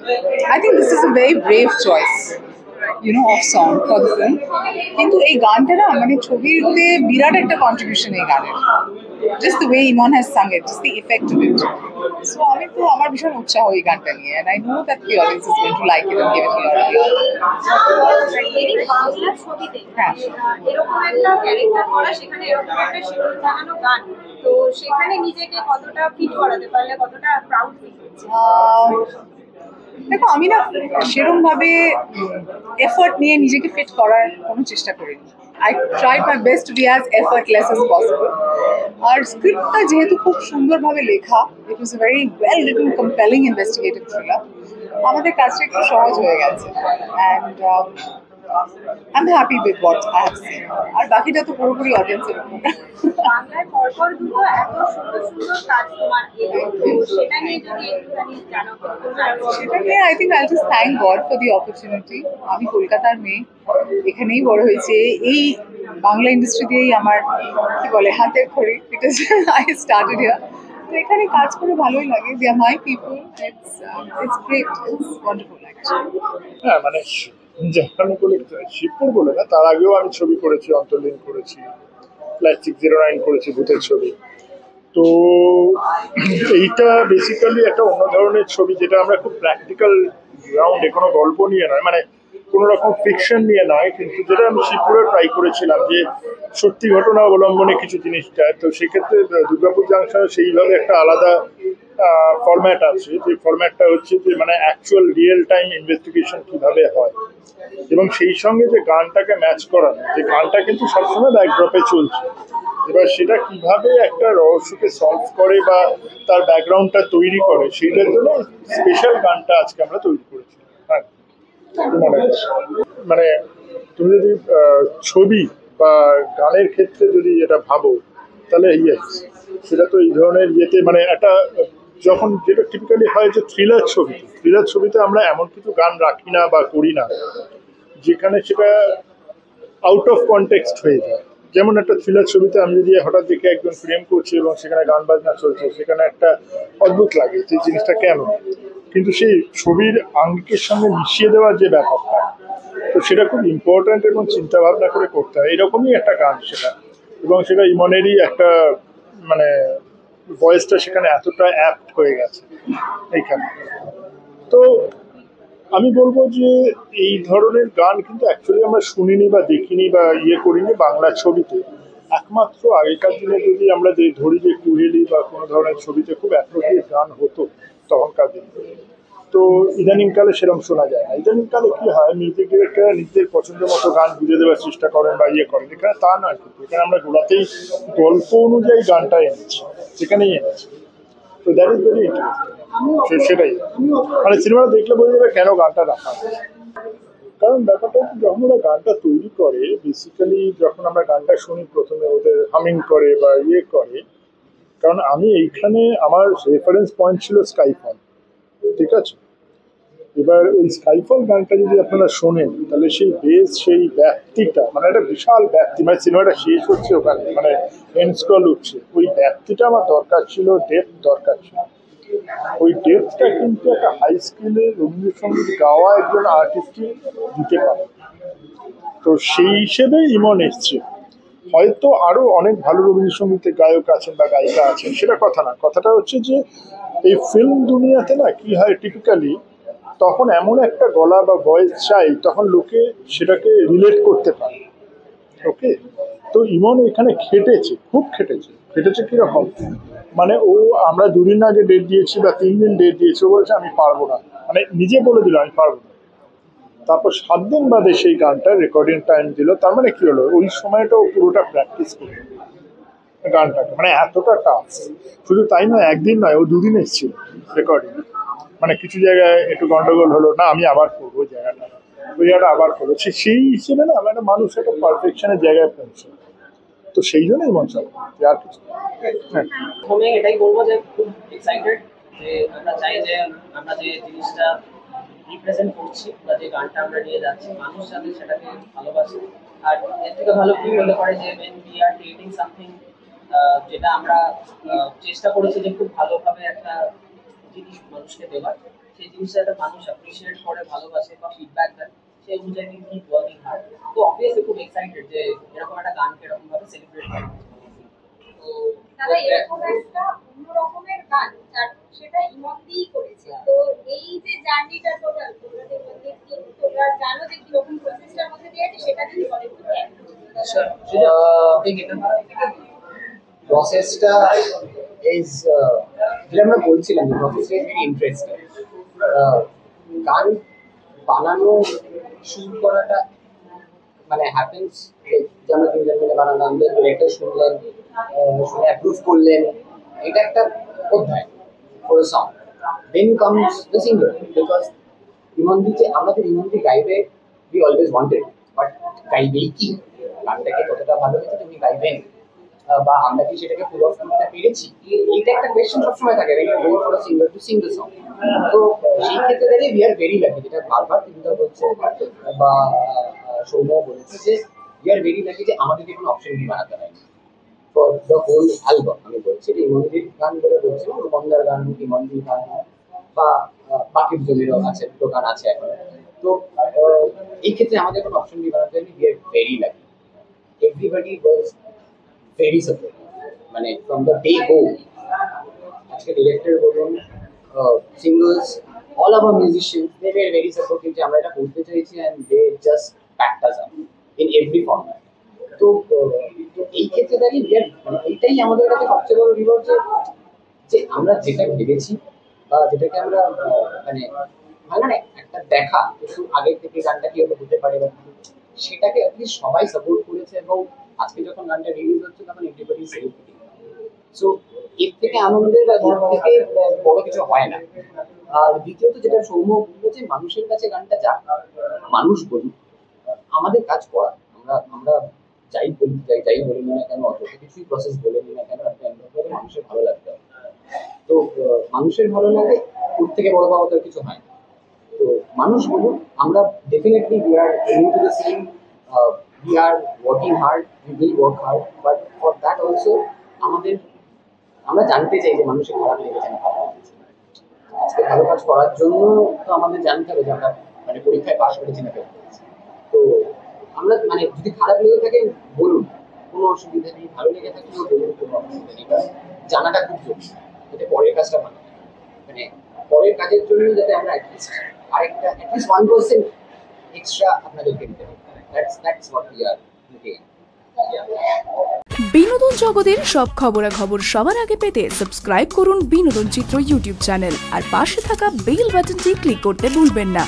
I think this is a very brave choice, of song for the film. কিন্তু এই গানটা না মানে ছবিতে বিরাট একটা কন্ট্রিবিউশন এই গানের, just the way Iman has sung it, just the effect of it. So আমি তো আমার ভীষণ উৎসাহ এই গানটা নিয়ে, and I know that the audience is going to like it and give it a lot of love. এই বাংলা ছবিতে হ্যাঁ। এরকম একটা ক্যারেক্টার করা, সেখানে এরকম একটা শিরোল জাগানো গান, তো সেখানে নিজেকে কতটা ফিট করাতে পারলে, কতটা প্রাউড ফিল হচ্ছে? দেখো আমি না সেরকম ভাবে এফর্ট নিয়ে নিজেকে ফিট করার কোনো চেষ্টা করিনি। I tried my best to be as effortless as possible. আর স্ক্রিপ্টটা যেহেতু খুব সুন্দরভাবে লেখা, it was a very well written compelling investigative thriller, আমাদের কাজটা একটু সহজ হয়ে গেছে। And I am happy with what I have seen. আর বাকিটা তো পুরোপুরি অডিয়েন্সের উপর। বাংলায় পরপর দুটো এত সুন্দর সুন্দর কাজ তোমার এলো, তো সেটা নিয়ে যদি একটুখানি জানো। সেটা নিয়ে I think I just thank god for the opportunity. আমি কলকাতার মেয়ে, এখানেই বড় হয়েছে, এই বাংলা ইন্ডাস্ট্রি দিয়েই আমার কি বলে হাতের খড়ি, বিকজ আই স্টার্টেড হিয়ার। তো এখানে কাজ করে ভালোই লাগে। They are my people, it's great, it's wonderful actually. হ্যাঁ মানে যেখানে বলে শিবপুর বলে না, তার আগেও আমি ছবি করেছি, অন্তর্লীন করেছি, ফ্ল্যাট 609 করেছি, ভূতের ছবি। তো এইটা বেসিক্যালি একটা অন্য ধরনের ছবি, যেটা আমরা খুব প্র্যাকটিক্যাল গ্রাউন্ডে, কোনো গল্প নিয়ে নয়, মানে কোনো রকম ফিকশন নিয়ে নয়, কিন্তু যেটা আমি শিবপুরে ট্রাই করেছিলাম যে সত্যি ঘটনা অবলম্বনে কিছু জিনিসটা। তো সেক্ষেত্রে দুর্গাপুর জাংশনে সেইভাবে একটা আলাদা ফরম্যাট আছে, যে ফরম্যাটটা হচ্ছে যে মানে অ্যাকচুয়াল রিয়েল টাইম ইনভেস্টিগেশন কিভাবে হয়, এবং সেই সঙ্গে যে গানটাকে ম্যাচ করানো, যে গানটা কিন্তু সবসময় ব্যাকড্রপে চলছে, এবার সেটা কিভাবে একটা রহস্যকে সলভ করে বা তার ব্যাকগ্রাউন্ডটা তৈরি করে, সেইটার জন্য স্পেশাল গানটা আজকে আমরা তৈরি করেছি। হ্যাঁ মানে তুমি যদি ছবি বা গানের ক্ষেত্রে যদি এটা ভাবো, তাহলে ইয়েস, সেটা তো এই ধরনের ইয়েতে মানে একটা, যখন যেটা টিপিক্যালি হয় যে থ্রিলার ছবিতে আমরা এমন কিছু গান রাখি না বা করি না যেখানে সেটা আউট অফ কনটেক্সট হয়ে যায়। যেমন একটা থ্রিলার ছবিতে আমি যদি হঠাৎ দেখে একজন প্রেম করছে এবং সেখানে গান বাজনা চলছে, সেখানে একটা অদ্ভুত লাগে যে জিনিসটা কেন, কিন্তু সেই ছবির আঙ্গিকের সঙ্গে মিশিয়ে দেওয়ার যে ব্যাপারটা, তো সেটা খুব ইম্পর্ট্যান্ট এবং চিন্তা ভাবনা করে করতে হয়। এরকমই একটা গান সেটা, এবং সেটা ইমনেরই একটা মানে ভয়েসটা সেখানে এতটা অ্যাপ্ট হয়ে গেছে এইখানে। তো আমি বলবো যে এই ধরনের গান কিন্তু অ্যাকচুয়ালি আমরা শুনিনি বা দেখিনি বা করিনি বাংলা ছবিতে। একমাত্র আগেকার দিনে যদি আমরা ধরি যে কুহেলি বা কোনো ধরনের ছবিতে খুব অ্যাপ্রোপ্রিয়েট গান হতো তখনকার দিনে, তো ইদানিংকালে সেরকম শোনা যায় না। ইদানিংকালে কি হয়, মিউজিক ডিরেক্টররা নিজেদের পছন্দ মতো গান বুঝে দেওয়ার চেষ্টা করেন বা করেন, এখানে তা নয়, কিন্তু এখানে আমরা গোড়াতেই গল্প অনুযায়ী গানটা এনেছি, সেখানেই এনেছি। তো দ্যাট ইজ ভেরি ইন্টারেস্টিং। সেটাই মানে সিনেমাটা দেখলে বোঝা যাবে কেন গানটা রাখা হয়। কারণ ব্যাপারটা হচ্ছে, যখন ওরা গানটা তৈরি করে, বেসিক্যালি যখন আমরা গানটা শুনি প্রথমে ওদের হামিং করে বা করে, কারণ আমি এইখানে আমার রেফারেন্স পয়েন্ট ছিল স্কাইফল, ঠিক আছে? এবার ওই স্কাইফল গানটা যদি আপনারা শোনেন, তাহলে সেই বেস, সেই ব্যাপ্তিটা, মানে একটা বিশাল ব্যাপ্তি, মানে সিনেমাটা শেষ হচ্ছে ওখানে, মানে এন্ড স্ক্রল উঠছে, ওই ব্যাপ্তিটা আমার দরকার ছিল, ডেপথ দরকার ছিল। ওই ডেপথটা কিন্তু একটা হাই স্কিলের রবীন্দ্রসঙ্গীত গাওয়া একজন আর্টিস্টই দিতে পারে। তো সেই হিসেবে ইমন এসছে। হয়তো আরো অনেক ভালো রবীন্দ্রসঙ্গীতের গায়ক আছেন বা গায়িকা আছেন, সেটা কথা না, কথাটা হচ্ছে যে এই ফিল্ম দুনিয়াতে না কি হয় টিপিক্যালি, তখন এমন একটা গলা বা ভয়েস চাই, তখন লোকে সেটাকে রিলেট করতে পারে। ওকে, তো ইমন এখানে খেটেছে, খুব খেটেছে কিরকম, মানে ও, আমরা 2 দিন আগে ডেট দিয়েছি বা 3 দিন ডেট দিয়েছি, ও বলেছে আমি পারবো না, মানে নিজে বলে দিল আমি পারবো না। তারপর 7 দিন বাদে সেই গানটা রেকর্ডিং টাইম দিল। তার মানে কি হলো, ওই সময়টা ও পুরোটা প্র্যাকটিস করলো গানটাকে, মানে এতটা টাফ। শুধু তাই নয়, একদিন নয়, ও 2 দিন এসেছিল রেকর্ডিং। মানে কিছু জায়গায় একটু গন্ডগোল হলো, না আমি আবার করবো ওই জায়গাটা আবার করবো, সেই হিসেবে না মানে মানুষ একটা পারফেকশনের জায়গায় পৌঁছে। তো সেই জন্যই মন চাল, আর কিছু। হ্যাঁ, প্রথমে এটাই বলবো যে খুব এক্সাইটেড, যে আমরা চাই যে আমরা যে জিনিসটা রিপ্রেজেন্ট করছি বা যে গানটা আমরা নিয়ে যাচ্ছি, মানুষ যাতে সেটাকে ভালোবাসে। আর এর থেকে ভালো কি হতে পারে যে when we are creating something, যেটা আমরা চেষ্টা করেছি যে খুব ভালোভাবে একটা জিনিস মানুষকে দেওয়ার, সেই জিনিসটা একটা মানুষ অ্যাপ্রিসিয়েট করে, ভালোবাসে বা ফিডব্যাক দেয়, সেই অনুযায়ী কিন্তু কিপ ওয়ার্কিং হার্ড। তো অবভিয়াসলি খুব এক্সাইটেড যে এরকম একটা গানকে এরকম ভাবে সেলিব্রেট করা। তো দাদা এরকম একটা অন্য রকমের গান যার সেটা ইমনদিই করেছে, তো এই যে জার্নিটা টোটাল তোমরা যে মধ্যে কি তোমরা জানো যে কি রকম প্রসেসটার মধ্যে দিয়ে আছে সেটা যদি বলে একটু প্রসেসটা ইজ যেটা আমরা বলছিলাম, প্রসেসটা ইজ ভেরি ইন্টারেস্টিং। গান বানানো শুরু করাটা মানে হ্যাপেন্স, যে আমরা তিনজন মিলে বানালাম, ডিরেক্টর শুনলেন, শুনে অ্যাপ্রুভ করলেন, এটা একটা অধ্যায় for a song. Then comes the singer, because ইমনদি যে আমাদের ইমনদি গাইবে উই অলওয়েজ ওয়ান্টেড, বাট গাইবেই কি, গানটাকে কতটা ভালো হয়েছে তুমি গাইবেন বা আমরা কি সেটাকে পুল অফ করতে পেরেছি, এইটা একটা কোয়েশ্চেন সবসময় থাকে for a singer to sing the song. তো সেই ক্ষেত্রে দাঁড়িয়ে উই আর ভেরি লাকি, যেটা বারবার তিনটা বলছে বা সৌম্য বলেছে যে উই আর ভেরি লাকি যে আমাদেরকে কোনো অপশন দিয়ে বানাতে হয়নি ফর দ্য হোল অ্যালবাম। আমি বলছি ইমনদির গান বলে বলছিলাম, রূপন্দার গান, ইমনদির গান বা বাকি জমিরও আছে, দুটো গান আছে এখন। তো এই ক্ষেত্রে আমাদের কোনো অপশন দিয়ে বানাতে হয়নি, we are very lucky. Everybody was very supportive, মানে ফ্রম দ্য ডে গো। আজকে ডিরেক্টর বলুন, singers, all our musicians, they were very supportive যে আমরা এটা করতে চাইছি, and they just backed us up in every format. তো এই ক্ষেত্রে দাঁড়িয়ে মানে এইটাই আমাদের কাছে সবচেয়ে বড় রিওয়ার্ড, যে আমরা যেটা ভেবেছি বা যেটাকে আমরা মানে ভালো না একটা দেখা একটু আগে থেকে গানটা কিভাবে হতে পারে বা সেটাকে অ্যাটলিস্ট সবাই সাপোর্ট করেছে, এবং আজকে যখন গানটা রিলিজ হচ্ছে তখন এভরিবডি সেলিব্রেটিং। সো এর থেকে আনন্দের বা এর থেকে বড় কিছু হয় না। আর দ্বিতীয়ত যেটা সৌম্য বলেছে, মানুষের কাছে গানটা যাক, মানুষ বলুক, আমাদের কাজ করা, আমরা যাই বলি যাই বলি না কেন, অত কিছুই প্রসেস বলে নি না কেন, একটা মানুষের ভালো লাগতে হবে। তো মানুষের ভালো লাগে, ওর থেকে বড় পাওয়া তো কিছু হয় না। তো মানুষ বলুন, আমরা definitely we are এমিং to the same, we are working hard, we will work hard, but for that also আমরা জানতে চাই যে মানুষের খারাপ লেগেছে না ভালো লেগেছে। আজকে ভালো কাজ করার জন্য তো আমাদের জানতে হবে যে আমরা মানে পরীক্ষায় পাশ করেছি না ফেল করেছি। তো আমরা মানে যদি খারাপ লেগে থাকে বলুন, কোনো অসুবিধা নেই, ভালো লেগে থাকলেও বলুন, কোনো অসুবিধা নেই। জানাটা খুব জরুরি, যাতে পরের কাজটা ভালো হয়। মানে পরের কাজের জন্য যাতে আমরা অ্যাটলিস্ট 1% এক্সট্রা আপনাদেরকে দিতে পারি। That's what we are looking. বিনোদন জগতের সব খবরাখবর সবার আগে পেতে সাবস্ক্রাইব করুন বিনোদন চিত্র ইউটিউব চ্যানেল আর পাশে থাকা বেল বাটনটি ক্লিক করতে ভুলবেন না।